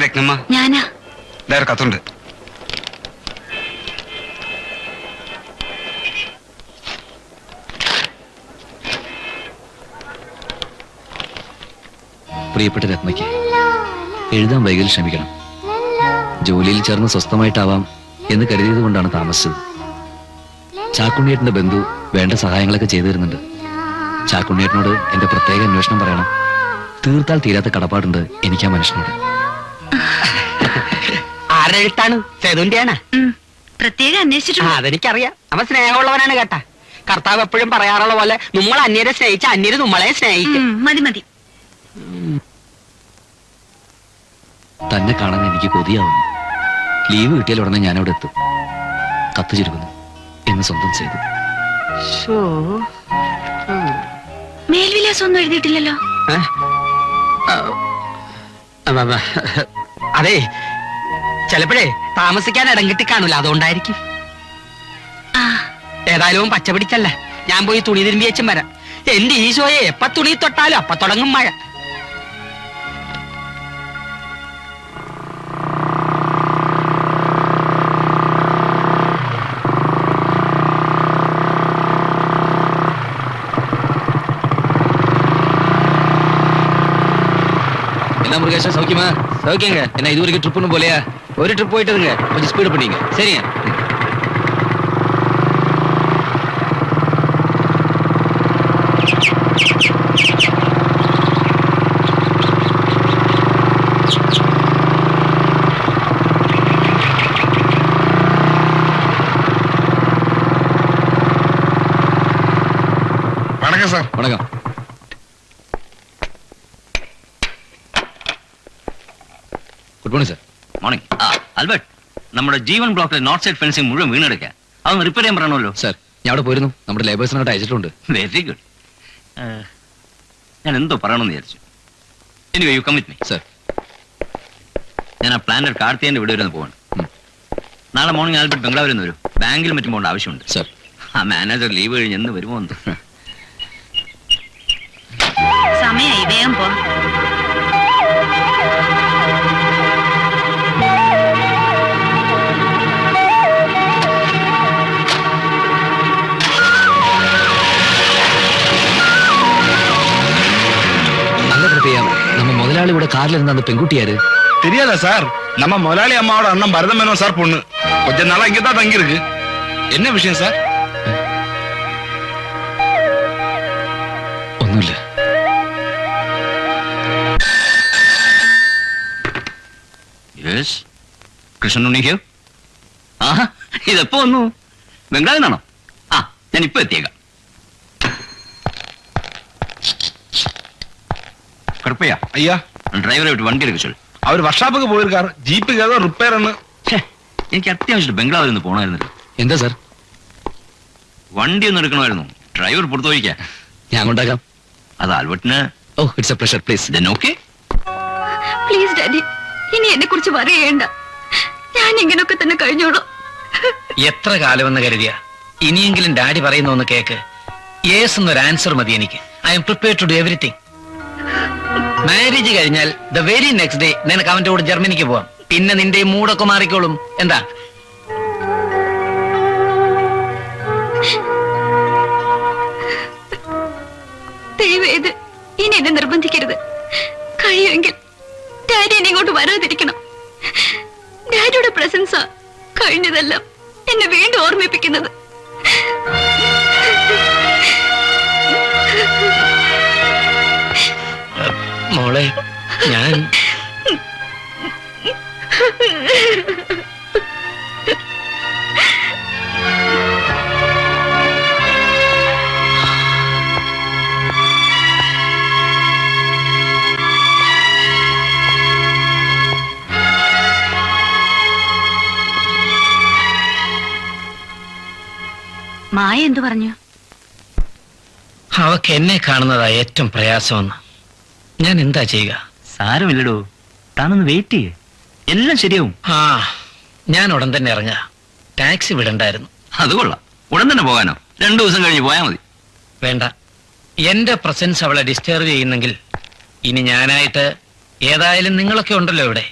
രത്നമ്മ? ഞാനാ. ഒരു കത്തുണ്ട്. പ്രിയപ്പെട്ട രത്നയ്ക്ക്, എഴുതാൻ വൈകൽ ക്ഷമിക്കണം. ജോലിയിൽ ചേർന്ന് സ്വസ്ഥമായിട്ടാവാം എന്ന് കരുതിയത് കൊണ്ടാണ് താമസിച്ചത്. ചാക്കുണ്ണിയേട്ടന്റെ ബന്ധു വേണ്ട സഹായങ്ങളൊക്കെ ചെയ്തു തരുന്നുണ്ട്. ചാക്കുണ്ണിയേട്ടനോട് എന്റെ പ്രത്യേക അന്വേഷണം പറയണം. തീർത്താൽ തീരാത്ത കടപ്പാടുണ്ട് എനിക്ക് ആ മനുഷ്യനോട്. ആരുടെ എഴുത്താണ്? സേതുന്റെയാണ്. പ്രത്യേകം അന്വേഷിച്ചിട്ടുണ്ട്. അതെനിക്കറിയാം. അവൻ സ്നേഹമുള്ളവനാണ് കേട്ടാ. കർത്താവ് എപ്പോഴും പറയാറുള്ള പോലെ നമ്മൾ അന്യരെ സ്നേഹിച്ച അന്യര് നമ്മളെ സ്നേഹിക്കും. മതി മതി. തന്നെ കാണാൻ എനിക്ക് കൊതിയാവുന്നു. ലീവ് കിട്ടിയാൽ ഉടനെ ഞാനവിടെ എത്തും. കത്ത് ചുരുക്കുന്നു എന്ന് സ്വന്തം ചെയ്തു. മേൽവിലാസം ഒന്നും എഴുതിയിട്ടില്ലല്ലോ. അതെ, ചിലപ്പോഴേ താമസിക്കാൻ ഇടം കിട്ടി കാണൂല, അതുകൊണ്ടായിരിക്കും. ഏതായാലും പച്ച പിടിച്ചല്ല, ഞാൻ പോയി തുണി തിരുമ്പി വെച്ചും വരാം. എന്റെ ഈശോയെ, എപ്പ തുണി തൊട്ടാലും അപ്പ തുടങ്ങും മഴ. என்ன முருகேஷா, சௌக்கியமா? சௌக்கியங்க. என்ன இது வரைக்கும் ட்ரிப் ஒன்றும் போலையா? ஒரு ட்ரிப் போயிட்டுதுங்க, கொஞ்சம் ஸ்பீடு பண்ணிங்க. சரிங்க. வணக்கம் சார். வணக்கம். Good morning sir. Morning. Albert, നമ്മുടെ ജീവൻ ബ്ലോക്കിലെ നോർത്ത് സൈഡ് ഫെൻസിംഗ് മുഴുവൻ വീണെടുക്കാൻ അതൊന്ന് റിപ്പയർ ചെയ്യാൻ പറയണമല്ലോ. സർ, ഞാൻ അവിടെ പോയിരുന്നു. നമ്മുടെ ലേബേഴ്സിനോട്ട് അയച്ചിട്ടുണ്ട്. Very good. ഞാൻ എന്തോ പറയണമെന്ന് വിചാരിച്ചു. Anyway you come with me. Sir, ഞാൻ ആ പ്ലാനർ കാർത്തിയന്റെ വീട് വരെ ഒന്ന് പോവാണ്. നാളെ മോർണിംഗ് ആൽബർട്ട് ബംഗ്ലാവിൽ നിന്ന് വരും. ബാങ്കിൽ മറ്റും പോകേണ്ട ആവശ്യമുണ്ട്. സർ. ആ മാനേജർ ലീവ് കഴിഞ്ഞ് എന്ന് വരുമോ എന്ന്. സമയായി, വേഗം പോ. நம்ம முதலாளியோட கார்ல இருந்த அந்த பெண்குட்டியாரு தெரியாதா சார்? நம்ம முதலாளி அம்மாவோட அண்ணன் பரதம் மேனோன் சார் பொண்ணு. கொஞ்ச நாளா இங்கதான் தங்கி இருக்கு. என்ன விஷயம் சார்? ഒന്നുമില്ല. Yes, Krishnan Unni here. ആഹാ, ഇതെപ്പോ വന്നു? ബംഗ്ലാവിൽ നിന്നാണോ? ആ, ഞാൻ ഇപ്പൊ എത്തിയേക്കാം. കറുപ്പയ്യ, ஐயா, ഡ്രൈവറെ വിട്ട് വണ്ടി എടുക്ക ചൊല്ലു. அவர் വർഷാപ്പൊക്കെ പോയിരിക്കാർ. ജീപ്പ് ഏതോ റിപ്പയർ ആണ്. എനിക്ക് അത്യാവശ്യം ബംഗ്ലാവിൽ നിന്ന് പോകണമായിരുന്നല്ലോ. എന്താ സാർ? വണ്ടി ഒന്ന് എടുക്കണമായിരുന്നു. ഡ്രൈവർ പുറത്തു പോയിക്കാം. ഞാൻ കൊണ്ടാക്കാം. അത് ആൽബർട്ടിന്. Oh, it's a pleasure. Please. Then okay. Please daddy, ഇനി എന്നെ കുറിച്ച് പറയേണ്ട. ഞാൻ ഇങ്ങനൊക്കെ തന്നെ കഴിഞ്ഞോളൂ. എത്ര കാലമെന്ന് കരുതിയ ഇനിയെങ്കിലും ഡാഡി പറയുന്ന ഒന്ന് കേക്ക്. യേസ് എന്നൊരു ആൻസർ മതി എനിക്ക്. I'm prepared to do everything. Marriage കഴിഞ്ഞാൽ ദ വെരി നെക്സ്റ്റ് ഡേ നിനക്ക് അവന്റെ കൂടെ ജർമ്മനിക്ക് പോവാം. പിന്നെ നിന്റെ മൂടൊക്കെ മാറിക്കോളും. എന്താ? ദയവേത് ഇനി എന്നെ നിർബന്ധിക്കരുത്. കഴിയുമെങ്കിൽ ഡാഡി എന്നെ ഇങ്ങോട്ട് വരാതിരിക്കണം. ഡാഡിയുടെ പ്രസൻസാ കഴിഞ്ഞതെല്ലാം എന്നെ വീണ്ടും ഓർമ്മിപ്പിക്കുന്നത്. മോളെ, ഞാൻ മായ എന്തു പറഞ്ഞു? അവക്ക് എന്നെ കാണുന്നതാ ഏറ്റവും പ്രയാസമെന്ന്. ഞാൻ എന്താ ചെയ്യുക? സാരമില്ലടോ, താനൊന്ന് വെയിറ്റ് ചെയ്യേ, എല്ലാം ശരിയാവും. ഞാൻ ഉടൻ തന്നെ ഇറങ്ങാ. ടാക്സി വിടണ്ടായിരുന്നു. അത് കൊള്ളാം. ഉടൻ തന്നെ പോകാനോ? 2 ദിവസം കഴിഞ്ഞ് പോയാൽ മതി. വേണ്ട, എന്റെ പ്രസൻസ് അവളെ ഡിസ്റ്റർബ് ചെയ്യുന്നെങ്കിൽ ഇനി ഞാനായിട്ട് ഏതായാലും നിങ്ങളൊക്കെ ഉണ്ടല്ലോ ഇവിടെ,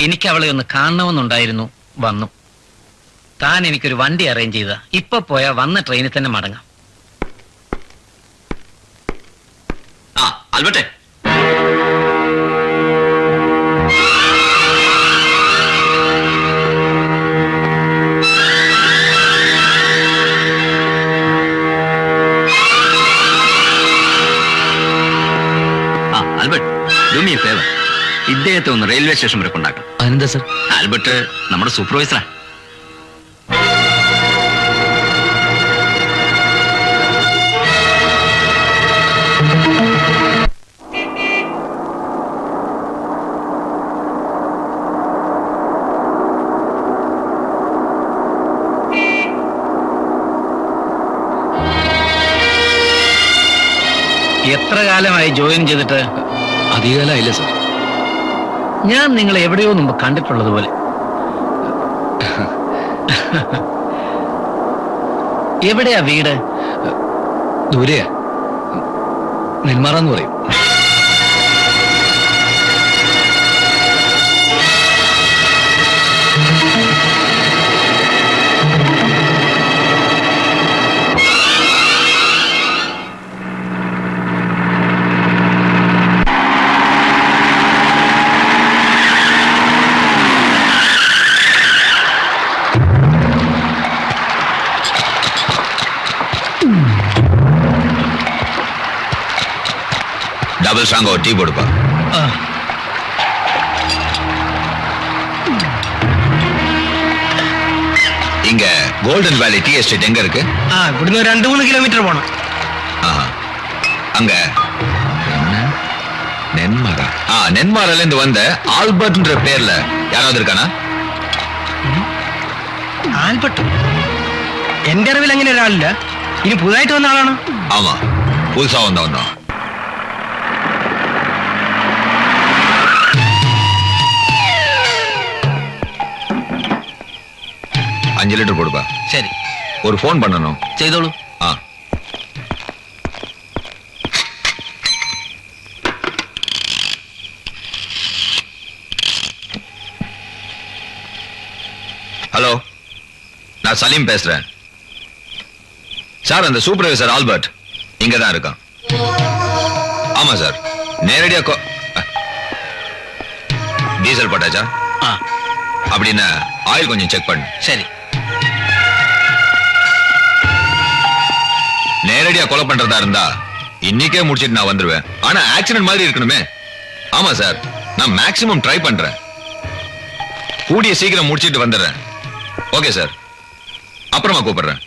എനിക്ക് അവളെ ഒന്ന് കാണണമെന്നുണ്ടായിരുന്നു, വന്നു. താൻ എനിക്കൊരു വണ്ടി അറേഞ്ച് ചെയ്ത, ഇപ്പൊ പോയാ വന്ന ട്രെയിനിൽ തന്നെ മടങ്ങാം. ആ ആൽബർട്ടെ, Albert, do me a favour. ഇദ്ദേഹത്തെ ഒന്ന് റെയിൽവേ സ്റ്റേഷൻ വരെ കൊണ്ടാക്കാം. അതെന്താ സർ? ആൽബർട്ട് നമ്മുടെ സൂപ്പർവൈസറാ. എത്ര കാലമായി ജോയിൻ ചെയ്തിട്ട്? അധികകാലമായില്ല സർ. ഞാൻ നിങ്ങളെ എവിടെയോ മുമ്പ് കണ്ടിട്ടുള്ളത് പോലെ. എവിടെയാ വീട്? ദൂരെയാ, നെന്മാറാന്ന് പറയും. டபுள் ஸ்ட்ராங் ஒரு டீ போடுப்பா. இங்க கோல்டன் வேலி டீ எஸ்டேட் எங்க இருக்கு? ഇവിടുന്ന് 2-3 കിലോമീറ്റർ പോണം. அங்க நென்மாரா? நென்மாரால இருந்து வந்த ஆல்பர்ட்ன்ற பேர்ல யாராவது இருக்கானா? ആൽബർട്ട്? എന്റെ അറിവിൽ അങ്ങനെ ഒരാളില്ല. ഇനി പുതുതായിട്ട് വന്ന ആളാണ്? ஆமா, புதுசா வந்தவன் தான். அஞ்சு லிட்டர் போடுப்பா. ശരി, ஒரு ஃபோன் பண்ணணும். ചെയ്തോളൂ. ஹலோ, நான் சலீம் பேசுறேன் சார். அந்த சூப்பர்வைசர் ஆல்பர்ட் இங்க தான் இருக்கான். ஆமா சார், நேரடியா டீசல் போட்டாச்சா? அப்படின்னா ஆயில் கொஞ்சம் செக் பண்ணு. ശരി. நேரடியா கொலை பண்றதா இருந்தா இன்னைக்கே முடிச்சிட்டு நான் வந்துருவேன். ஆனா ஆக்சிடென்ட் மாதிரி இருக்கணுமே. ஆமா சார், நான் மேக்ஸிமம் ட்ரை பண்றேன். கூடிய சீக்கிரம் முடிச்சிட்டு வந்துடுறேன். ஓகே சார், அப்புறமா கூப்பிடுறேன்.